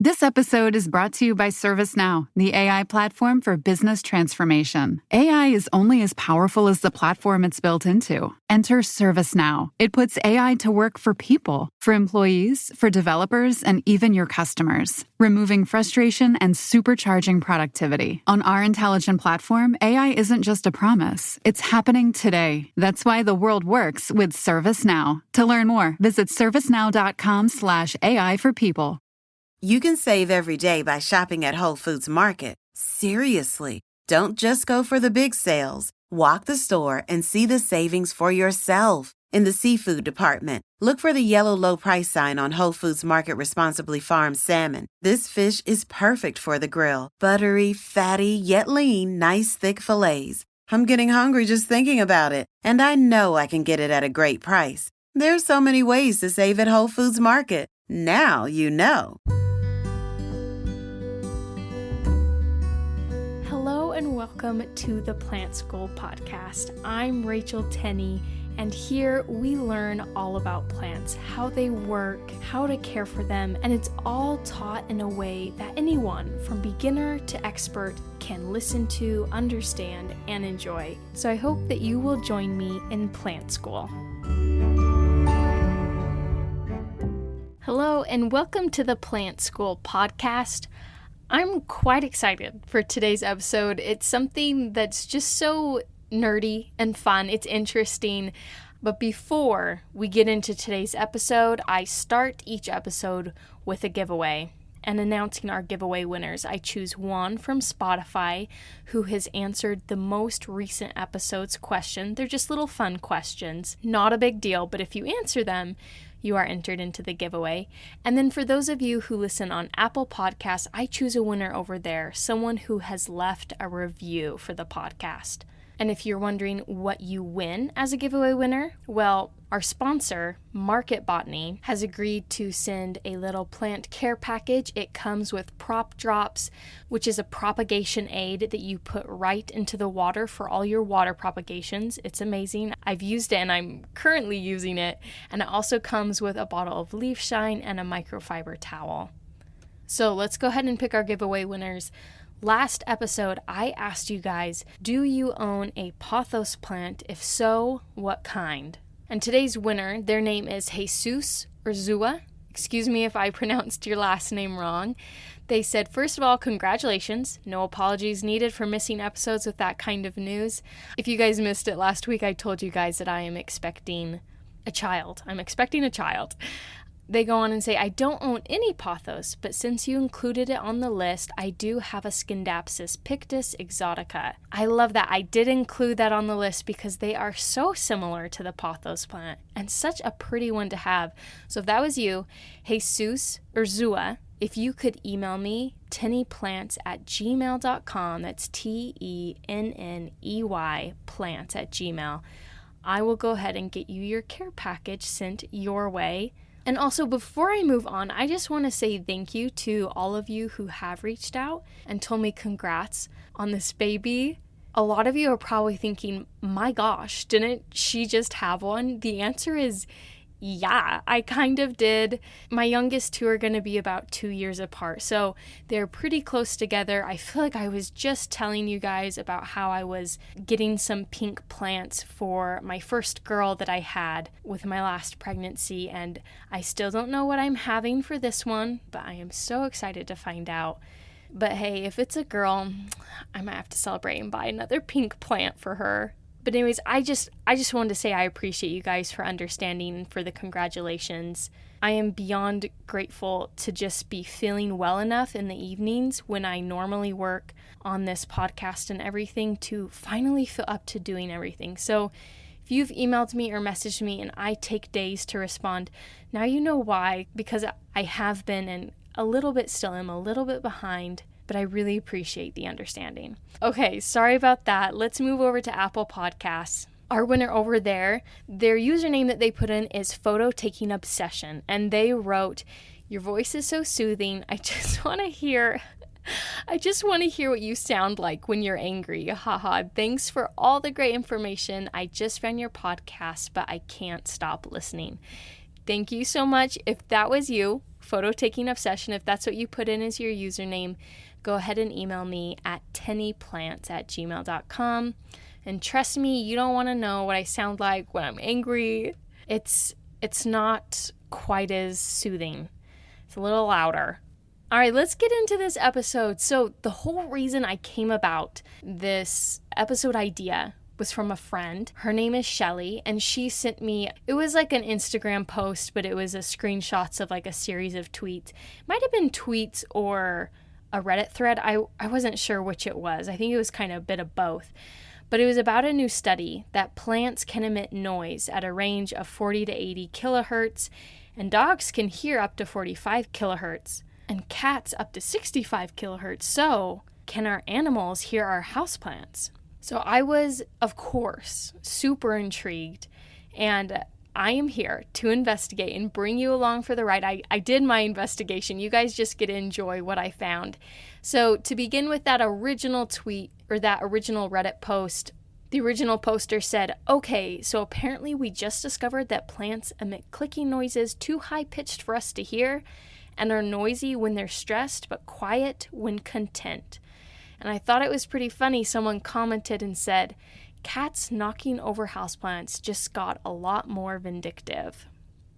This episode is brought to you by ServiceNow, the AI platform for business transformation. AI is only as powerful as the platform it's built into. Enter ServiceNow. It puts AI to work for people, for employees, for developers, and even your customers, removing frustration and supercharging productivity. On our intelligent platform, AI isn't just a promise. It's happening today. That's why the world works with ServiceNow. To learn more, visit servicenow.com/AI for people. You can save every day by shopping at Whole Foods Market. Seriously. Don't just go for the big sales. Walk the store and see the savings for yourself. In the seafood department, look for the yellow low price sign on Whole Foods Market Responsibly Farmed salmon. This fish is perfect for the grill. Buttery, fatty, yet lean, nice thick fillets. I'm getting hungry just thinking about it. And I know I can get it at a great price. There's so many ways to save at Whole Foods Market. Now you know. Hello and welcome to the Plant School Podcast. I'm Rachel Tenney, and here we learn all about plants, how they work, how to care for them, and it's all taught in a way that anyone from beginner to expert can listen to, understand, and enjoy. So I hope that you will join me in Plant School. Hello and welcome to the Plant School Podcast. I'm quite excited for today's episode. It's something that's just so nerdy and fun. It's interesting. But before we get into today's episode, I start each episode with a giveaway and announcing our giveaway winners. I choose one from Spotify who has answered the most recent episode's question. They're just little fun questions. Not a big deal, but if you answer them, you are entered into the giveaway. And then for those of you who listen on Apple Podcasts, I choose a winner over there, someone who has left a review for the podcast. And if you're wondering what you win as a giveaway winner, well, our sponsor, Market Botany, has agreed to send a little plant care package. It comes with prop drops, which is a propagation aid that you put right into the water for all your water propagations. It's amazing. I've used it and I'm currently using it. And it also comes with a bottle of leaf shine and a microfiber towel. So let's go ahead and pick our giveaway winners. Last episode, I asked you guys, do you own a pothos plant? If so, what kind? And today's winner, their name is Jesus Urzua. Excuse me if I pronounced your last name wrong. They said, first of all, congratulations. No apologies needed for missing episodes with that kind of news. If you guys missed it last week, I told you guys that I am expecting a child. I'm expecting a child. They go on and say, I don't own any pothos, but since you included it on the list, I do have a Scindapsus pictus exotica. I love that. I did include that on the list because they are so similar to the pothos plant and such a pretty one to have. So if that was you, Jesus Urzua, if you could email me, tennyplants@gmail.com, that's TENNEY plants@gmail, I will go ahead and get you your care package sent your way. And also, before I move on, I just want to say thank you to all of you who have reached out and told me congrats on this baby. A lot of you are probably thinking, my gosh, didn't she just have one? The answer is yeah, I kind of did. My youngest two are going to be about 2 years apart, so they're pretty close together. I feel like I was just telling you guys about how I was getting some pink plants for my first girl that I had with my last pregnancy, and I still don't know what I'm having for this one, but I am so excited to find out. But hey, if it's a girl, I might have to celebrate and buy another pink plant for her. But anyways, I just wanted to say I appreciate you guys for understanding and for the congratulations. I am beyond grateful to just be feeling well enough in the evenings when I normally work on this podcast and everything to finally feel up to doing everything. So if you've emailed me or messaged me and I take days to respond, now you know why, because I have been and a little bit still am a little bit behind. But I really appreciate the understanding. Okay, sorry about that. Let's move over to Apple Podcasts. Our winner over there, their username that they put in is Photo Taking Obsession. And they wrote, your voice is so soothing. I just want to hear what you sound like when you're angry. Haha. Thanks for all the great information. I just found your podcast, but I can't stop listening. Thank you so much. If that was you, photo taking obsession, if that's what you put in as your username, go ahead and email me at tennyplants@gmail.com. And trust me, you don't want to know what I sound like when I'm angry. It's not quite as soothing. It's a little louder. All right, let's get into this episode. So the whole reason I came about this episode idea was from a friend. Her name is Shelly, and she sent me, it was like an Instagram post, but it was a screenshots of like a series of tweets. Might have been tweets or a Reddit thread. I wasn't sure which it was. I think it was kind of a bit of both. But it was about a new study that plants can emit noise at a range of 40 to 80 kilohertz, and dogs can hear up to 45 kilohertz, and cats up to 65 kilohertz. So, can our animals hear our houseplants? So I was, of course, super intrigued, and I am here to investigate and bring you along for the ride. I did my investigation. You guys just get to enjoy what I found. So to begin with that original tweet, or that original Reddit post, the original poster said, okay, so apparently we just discovered that plants emit clicking noises too high-pitched for us to hear and are noisy when they're stressed but quiet when content. And I thought it was pretty funny. Someone commented and said, cats knocking over houseplants just got a lot more vindictive.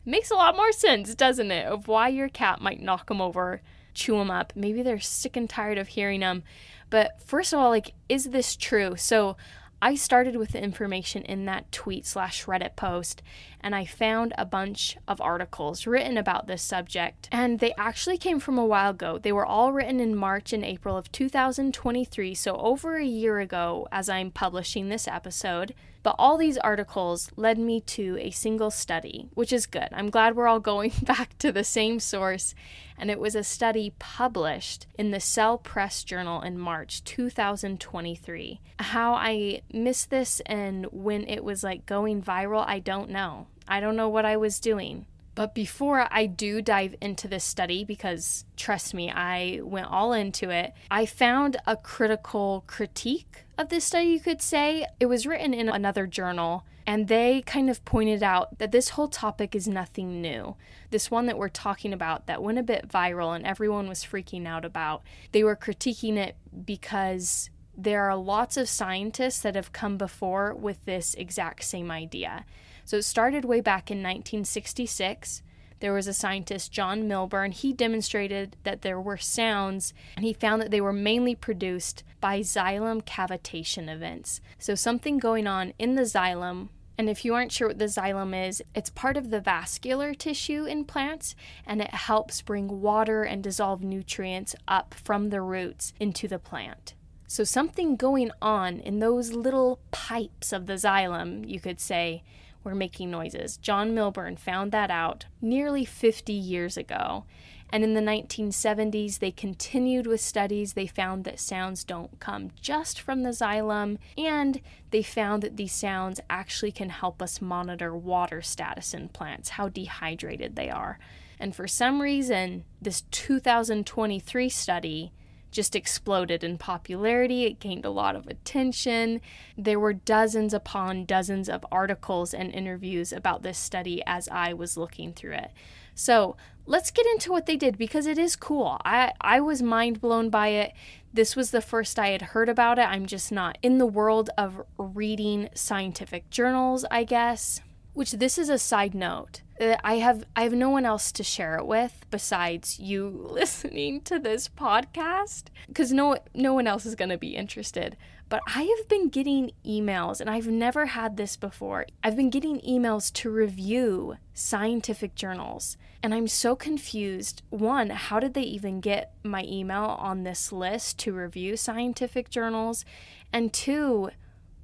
Makes a lot more sense, doesn't it, of why your cat might knock them over, chew them up. Maybe they're sick and tired of hearing them. But first of all, is this true? So I started with the information in that tweet/Reddit post, and I found a bunch of articles written about this subject, and they actually came from a while ago. They were all written in March and April of 2023, so over a year ago as I'm publishing this episode. But all these articles led me to a single study, which is good. I'm glad we're all going back to the same source, and it was a study published in the Cell Press Journal in March 2023. How I missed this and when it was going viral, I don't know. I don't know what I was doing. But before I do dive into this study, because trust me, I went all into it, I found a critical critique of this study, you could say. It was written in another journal, and they kind of pointed out that this whole topic is nothing new. This one that we're talking about that went a bit viral and everyone was freaking out about, they were critiquing it because there are lots of scientists that have come before with this exact same idea. So it started way back in 1966. There was a scientist, John Milburn. He demonstrated that there were sounds, and he found that they were mainly produced by xylem cavitation events. So something going on in the xylem, and if you aren't sure what the xylem is, it's part of the vascular tissue in plants, and it helps bring water and dissolve nutrients up from the roots into the plant. So something going on in those little pipes of the xylem, you could say, were making noises. John Milburn found that out nearly 50 years ago. And in the 1970s, they continued with studies. They found that sounds don't come just from the xylem, and they found that these sounds actually can help us monitor water status in plants, how dehydrated they are. And for some reason, this 2023 study just exploded in popularity. It gained a lot of attention. There were dozens upon dozens of articles and interviews about this study as I was looking through it. So let's get into what they did, because it is cool. I was mind blown by it. This was the first I had heard about it. I'm just not in the world of reading scientific journals, I guess. Which, this is a side note. I have no one else to share it with besides you listening to this podcast, because no one else is going to be interested. But I have been getting emails, and I've never had this before. I've been getting emails to review scientific journals, and I'm so confused. One, how did they even get my email on this list to review scientific journals? And two,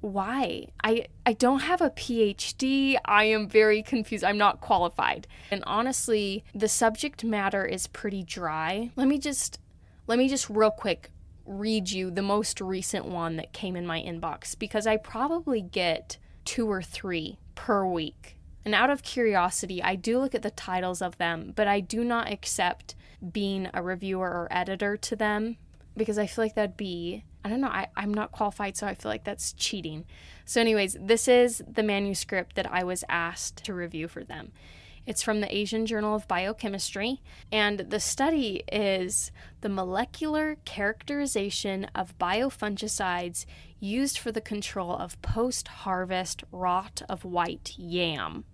why? I don't have a PhD. I am very confused. I'm not qualified. And honestly, the subject matter is pretty dry. Let me just real quick read you the most recent one that came in my inbox, because I probably get 2 or 3 per week. And out of curiosity, I do look at the titles of them, but I do not accept being a reviewer or editor to them, because I feel like that'd be, I don't know, I'm not qualified, so I feel like that's cheating. So anyways, this is the manuscript that I was asked to review for them. It's from the Asian Journal of Biochemistry, and the study is the molecular characterization of biofungicides used for the control of post-harvest rot of white yam.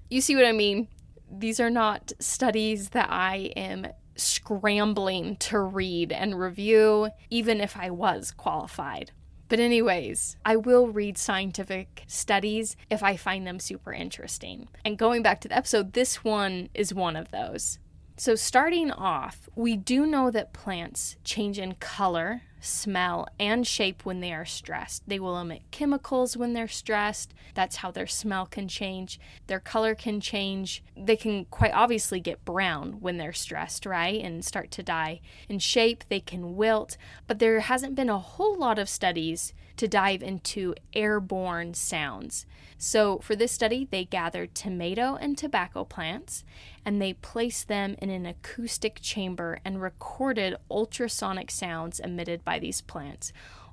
You see what I mean? These are not studies that I am scrambling to read and review, even if I was qualified. But anyways, I will read scientific studies if I find them super interesting. And going back to the episode, this one is one of those. So starting off, we do know that plants change in color, smell, and shape when they are stressed. They will emit chemicals when they're stressed. That's how their smell can change. Their color can change. They can quite obviously get brown when they're stressed, right? And start to die. In shape, they can wilt. But there hasn't been a whole lot of studies to dive into airborne sounds. So for this study, they gathered tomato and tobacco plants, and they placed them in an acoustic chamber and recorded ultrasonic sounds emitted by these plants.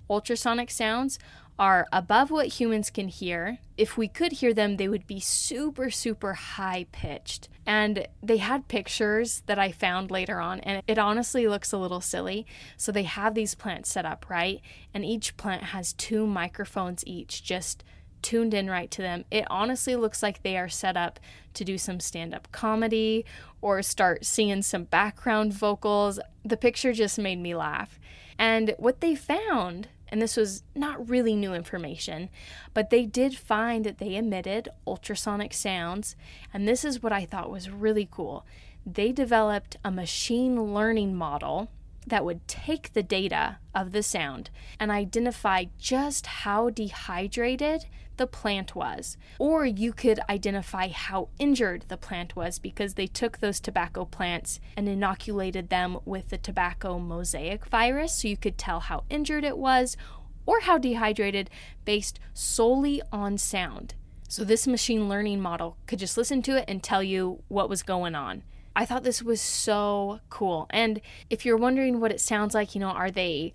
Ultrasonic sounds are above what humans can hear. If we could hear them, they would be super, super high pitched. And they had pictures that I found later on, and it honestly looks a little silly. So they have these plants set up, right? And each plant has 2 microphones each, just tuned in right to them. It honestly looks like they are set up to do some stand-up comedy or start singing some background vocals. The picture just made me laugh. And what they found, and this was not really new information, but they did find that they emitted ultrasonic sounds, and this is what I thought was really cool. They developed a machine learning model that would take the data of the sound and identify just how dehydrated the plant was. Or you could identify how injured the plant was because they took those tobacco plants and inoculated them with the tobacco mosaic virus, so you could tell how injured it was or how dehydrated based solely on sound. So this machine learning model could just listen to it and tell you what was going on. I thought this was so cool. And if you're wondering what it sounds like, are they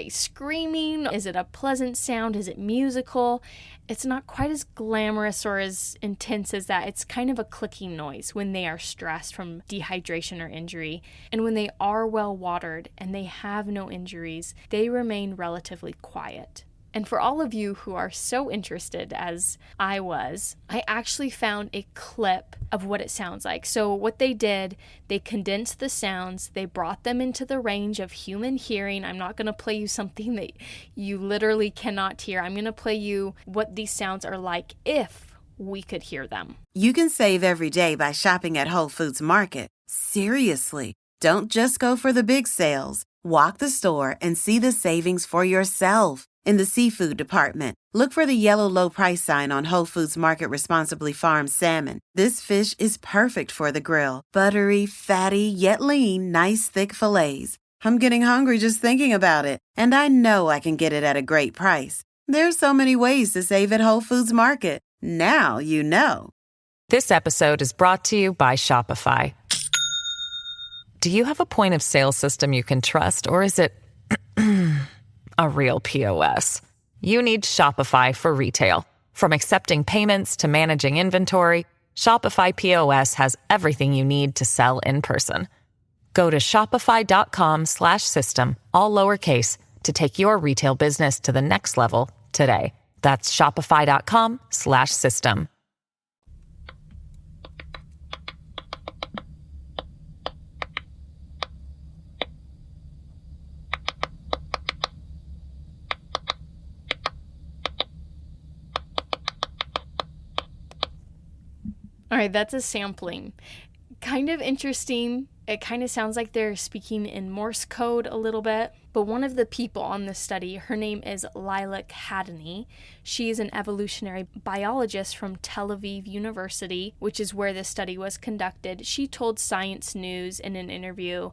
screaming? Is it a pleasant sound? Is it musical? It's not quite as glamorous or as intense as that. It's kind of a clicking noise when they are stressed from dehydration or injury. And when they are well watered and they have no injuries, they remain relatively quiet. And for all of you who are so interested as I was, I actually found a clip of what it sounds like. So what they did, they condensed the sounds, they brought them into the range of human hearing. I'm not going to play you something that you literally cannot hear. I'm going to play you what these sounds are like if we could hear them. You can save every day by shopping at Whole Foods Market. Seriously, don't just go for the big sales. Walk the store and see the savings for yourself. In the seafood department, look for the yellow low price sign on Whole Foods Market Responsibly Farmed salmon. This fish is perfect for the grill. Buttery, fatty, yet lean, nice thick fillets. I'm getting hungry just thinking about it, and I know I can get it at a great price. There's so many ways to save at Whole Foods Market. Now you know. This episode is brought to you by Shopify. Do you have a point of sale system you can trust, or is it a real POS? You need Shopify for retail. From accepting payments to managing inventory, Shopify POS has everything you need to sell in person. Go to shopify.com/system, all lowercase, to take your retail business to the next level today. That's shopify.com/system. All right, that's a sampling. Kind of interesting. It kind of sounds like they're speaking in Morse code a little bit. But one of the people on this study, her name is Lilac Haddany. She is an evolutionary biologist from Tel Aviv University, which is where this study was conducted. She told Science News in an interview,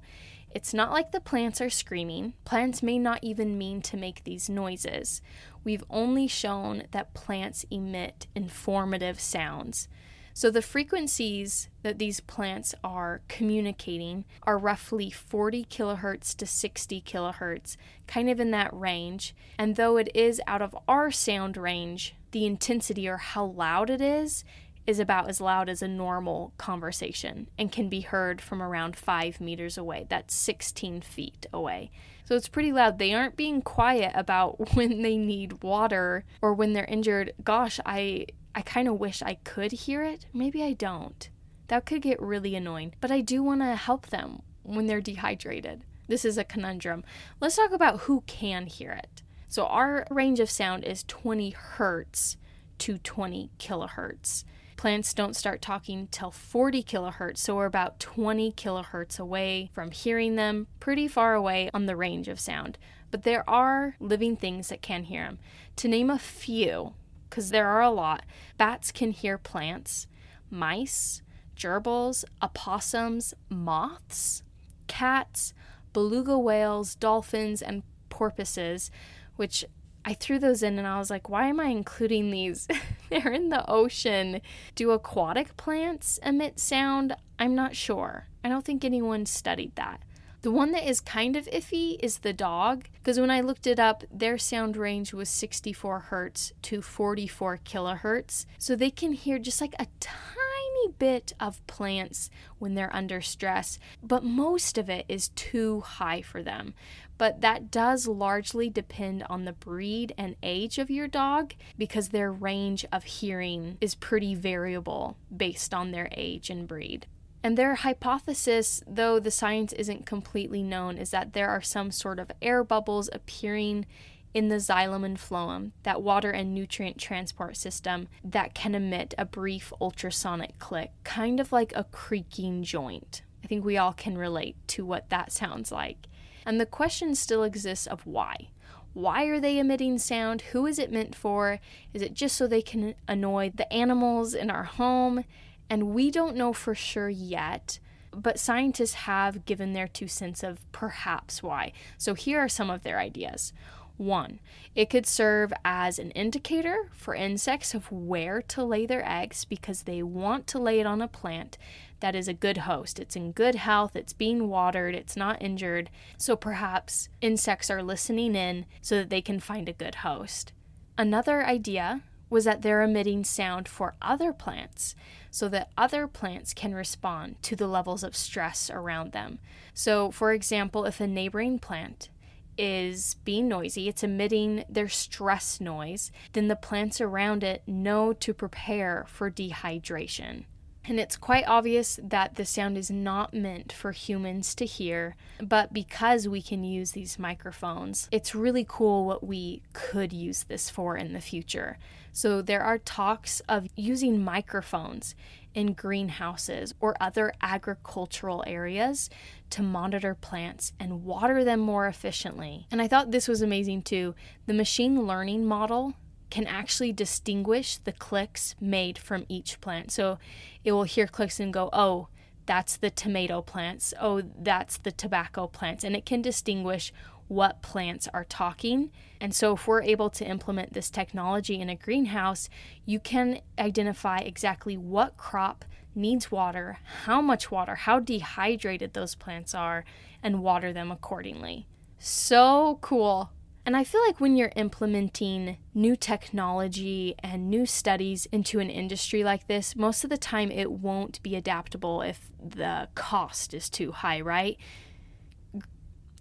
"It's not like the plants are screaming. Plants may not even mean to make these noises. We've only shown that plants emit informative sounds." So the frequencies that these plants are communicating are roughly 40 kilohertz to 60 kilohertz, kind of in that range. And though it is out of our sound range, the intensity or how loud it is is about as loud as a normal conversation and can be heard from around 5 meters away. That's 16 feet away. So it's pretty loud. They aren't being quiet about when they need water or when they're injured. Gosh, I kind of wish I could hear it. Maybe I don't. That could get really annoying. But I do want to help them when they're dehydrated. This is a conundrum. Let's talk about who can hear it. So our range of sound is 20 hertz to 20 kilohertz. Plants don't start talking till 40 kilohertz, so we're about 20 kilohertz away from hearing them, pretty far away on the range of sound. But there are living things that can hear them. To name a few, because there are a lot, bats can hear plants, mice, gerbils, opossums, moths, cats, beluga whales, dolphins, and porpoises, which I threw those in and I was like, why am I including these? They're in the ocean. Do aquatic plants emit sound? I'm not sure. I don't think anyone studied that. The one that is kind of iffy is the dog, because when I looked it up, their sound range was 64 hertz to 44 kilohertz. So they can hear just like a tiny bit of plants when they're under stress, but most of it is too high for them. But that does largely depend on the breed and age of your dog, because their range of hearing is pretty variable based on their age and breed. And their hypothesis, though the science isn't completely known, is that there are some sort of air bubbles appearing in the xylem and phloem, that water and nutrient transport system, that can emit a brief ultrasonic click, kind of like a creaking joint. I think we all can relate to what that sounds like. And the question still exists of why. Why are they emitting sound? Who is it meant for? Is it just so they can annoy the animals in our home? And we don't know for sure yet, but scientists have given their 2 cents of perhaps why. So here are some of their ideas. 1, it could serve as an indicator for insects of where to lay their eggs, because they want to lay it on a plant that is a good host. It's in good health, it's being watered, it's not injured. So perhaps insects are listening in so that they can find a good host. Another idea was that they're emitting sound for other plants so that other plants can respond to the levels of stress around them. So, for example, if a neighboring plant is being noisy, it's emitting their stress noise, then the plants around it know to prepare for dehydration. And it's quite obvious that the sound is not meant for humans to hear, but because we can use these microphones, it's really cool what we could use this for in the future. So there are talks of using microphones in greenhouses or other agricultural areas to monitor plants and water them more efficiently. And I thought this was amazing too. The machine learning model can actually distinguish the clicks made from each plant. So it will hear clicks and go, oh, that's the tomato plants. Oh, that's the tobacco plants. And it can distinguish what plants are talking. And so if we're able to implement this technology in a greenhouse, you can identify exactly what crop needs water, how much water, how dehydrated those plants are, and water them accordingly. So cool. And I feel like when you're implementing new technology and new studies into an industry like this, most of the time it won't be adaptable if the cost is too high, right?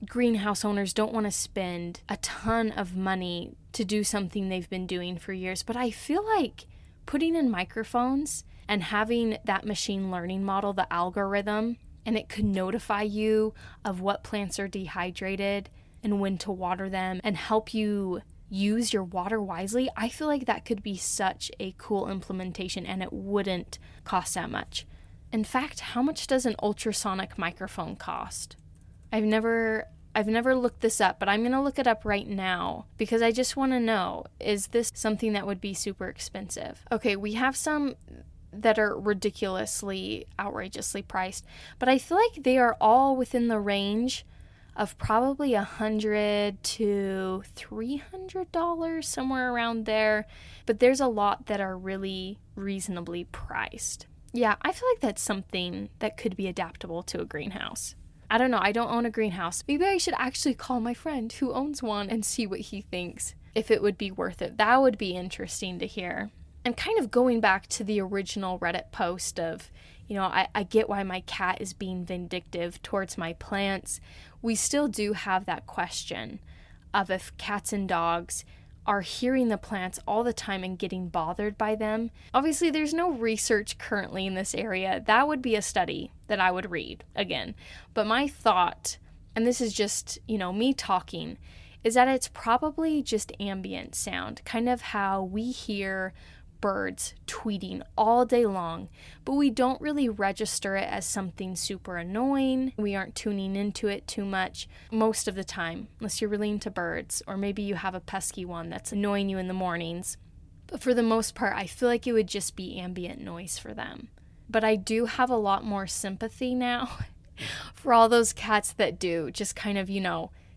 Greenhouse owners don't want to spend a ton of money to do something they've been doing for years. But I feel like putting in microphones and having that machine learning model, the algorithm, and it could notify you of what plants are dehydrated and when to water them and help you use your water wisely, I feel like that could be such a cool implementation and it wouldn't cost that much. In fact, how much does an ultrasonic microphone cost? I've never looked this up, but I'm going to look it up right now because I just want to know, is this something that would be super expensive? Okay, we have some that are ridiculously, outrageously priced, but I feel like they are all within the range of probably $100 to $300, somewhere around there. But there's a lot that are really reasonably priced. Yeah, I feel like that's something that could be adaptable to a greenhouse. I don't know, I don't own a greenhouse. Maybe I should actually call my friend who owns one and see what he thinks, if it would be worth it. That would be interesting to hear. And kind of going back to the original Reddit post of, I get why my cat is being vindictive towards my plants. We still do have that question of if cats and dogs are hearing the plants all the time and getting bothered by them. Obviously, there's no research currently in this area. That would be a study that I would read again. But my thought, and this is just, me talking, is that it's probably just ambient sound, kind of how we hear birds tweeting all day long, but we don't really register it as something super annoying. We aren't tuning into it too much most of the time, unless you're really into birds, or maybe you have a pesky one that's annoying you in the mornings. But for the most part, I feel like it would just be ambient noise for them. But I do have a lot more sympathy now for all those cats that do just kind of,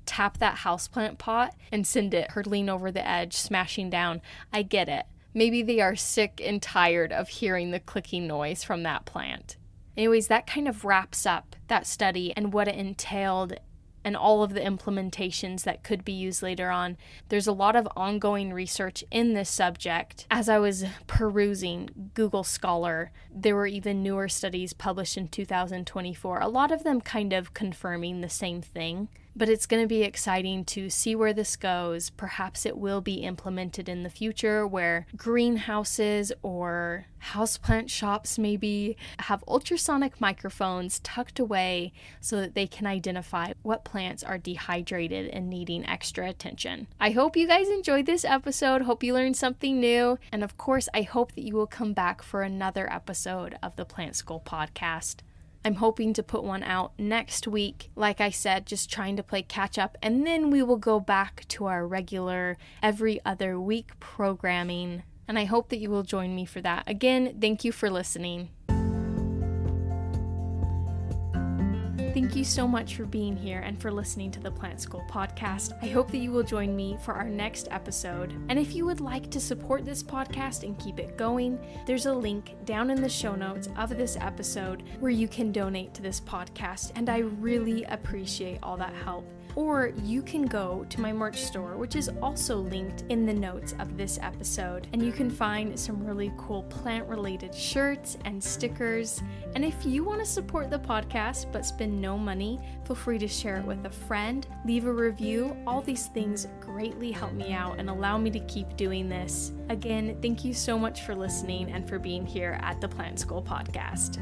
tap that houseplant pot and send it hurtling over the edge, smashing down. I get it. Maybe they are sick and tired of hearing the clicking noise from that plant. Anyways, that kind of wraps up that study and what it entailed and all of the implementations that could be used later on. There's a lot of ongoing research in this subject. As I was perusing Google Scholar, there were even newer studies published in 2024, a lot of them kind of confirming the same thing. But it's going to be exciting to see where this goes. Perhaps it will be implemented in the future where greenhouses or houseplant shops maybe have ultrasonic microphones tucked away so that they can identify what plants are dehydrated and needing extra attention. I hope you guys enjoyed this episode. Hope you learned something new. And of course, I hope that you will come back for another episode of the Plant School podcast. I'm hoping to put one out next week. Like I said, just trying to play catch up, and then we will go back to our regular every other week programming. And I hope that you will join me for that. Again, thank you for listening. Thank you so much for being here and for listening to the Plant School podcast. I hope that you will join me for our next episode. And if you would like to support this podcast and keep it going, there's a link down in the show notes of this episode where you can donate to this podcast. And I really appreciate all that help. Or you can go to my merch store, which is also linked in the notes of this episode. And you can find some really cool plant-related shirts and stickers. And if you want to support the podcast but spend no money, feel free to share it with a friend, leave a review. All these things greatly help me out and allow me to keep doing this. Again, thank you so much for listening and for being here at the Plant School podcast.